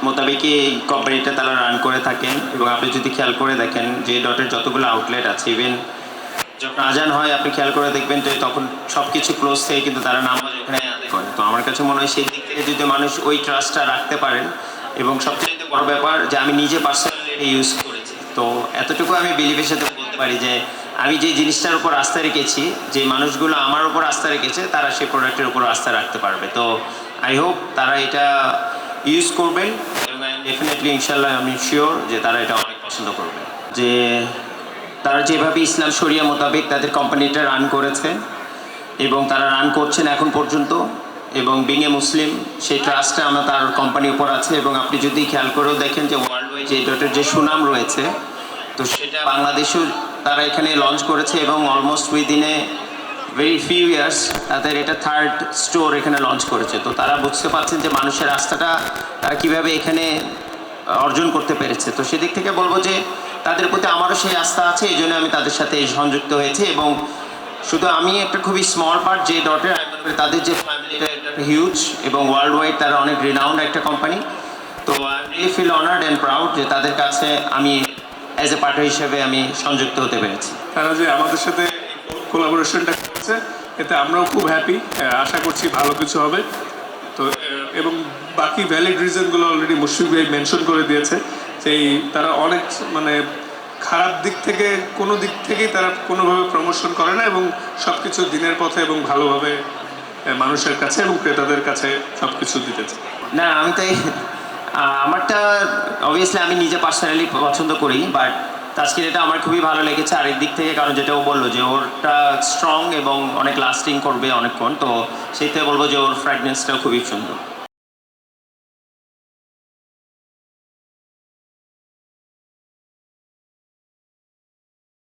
মোতাবেকই এই কোম্পানিটা তারা রান করে থাকেন। এবং আপনি যদি খেয়াল করে দেখেন যে ডটের যতগুলো আউটলেট আছে, ইভেন যখন আজান হয় আপনি খেয়াল করে দেখবেন যে তখন সব কিছু ক্লোজ থেকে কিন্তু তারা নামাজ এখানে আদায় করে। তো আমার কাছে মনে হয় সেই দিক থেকে যদি মানুষ ওই ট্রাস্টটা রাখতে পারেন, এবং সবচেয়ে বড় ব্যাপার যে আমি নিজে পার্সোনালি এটা ইউজ করেছি, তো এতটুকু আমি বিলিভের সাথে বলতে পারি যে আমি যে জিনিসটার উপর আস্থা রেখেছি, যে মানুষগুলো আমার উপর আস্থা রেখেছে তারা সেই প্রোডাক্টের উপর আস্থা রাখতে পারবে। তো আই হোপ তারা এটা ইউজ করবেন, এবং ডেফিনেটলি ইনশাল্লাহ আমি শিওর যে তারা এটা অনেক পছন্দ করবে। যে তারা যেভাবে ইসলাম শরিয়া মোতাবেক তাদের কোম্পানিটা রান করেছে এবং তারা রান করছেন এখন পর্যন্ত, এবং বিং এ মুসলিম সেই ট্রাস্টটা আমার তার কোম্পানির উপর আছে। এবং আপনি যদি খেয়াল করেও দেখেন যে ওয়ার্ল্ড ওয়াইড যে ডটের যে সুনাম রয়েছে, তো সেটা বাংলাদেশেও তারা এখানে লঞ্চ করেছে, এবং almost within a very few years তাদের এটা থার্ড স্টোর এখানে লঞ্চ করেছে। তো তারা বুঝতে পারছেন যে মানুষের আস্থাটা তারা কীভাবে এখানে অর্জন করতে পেরেছে। তো সেদিক থেকে বলবো যে তাদের প্রতি আমারও সেই আস্থা আছে, এই জন্য আমি তাদের সাথে সংযুক্ত হয়েছি। এবং শুধু আমি একটা খুবই স্মল পার্ট যে ডটের, আমি মনে করি তাদের যে ফ্যামিলিটা এটা হিউজ, এবং ওয়ার্ল্ড ওয়াইড তারা অনেক রিনাউন্ড একটা কোম্পানি। তো I really feel honoured and proud যে তাদের কাছে আমি অ্যাজ এ পার্টনার হিসেবে আমি সংযুক্ত হতে পেরেছি। তারা যে আমাদের সাথে কোলাবোরেশনটা করছে, এতে আমরাও খুব হ্যাপি। আশা করছি ভালো কিছু হবে। তো এবং বাকি ভ্যালিড রিজনগুলো অলরেডি মুশফিক ভাই মেনশন করে দিয়েছে যে তারা অনেক মানে খারাপ দিক থেকে কোনো দিক থেকেই তারা কোনোভাবে প্রমোশন করে না, এবং সব কিছু দিনের পথে এবং ভালোভাবে মানুষের কাছে এবং ক্রেতাদের কাছে সব কিছু দিতেছে। না, আমি তাই আমারটা অবভিয়াসলি আমি নিজে পার্সোনালি পছন্দ করি, বাট আজকের এটা আমার খুবই ভালো লেগেছে আরেক দিক থেকে, কারণ যেটা ও বললো যে ওরটা স্ট্রং এবং অনেক লাস্টিং করবে অনেকক্ষণ। তো সেইটা বলবো যে ওর ফ্র্যাগনেন্সটাও খুবই সুন্দর।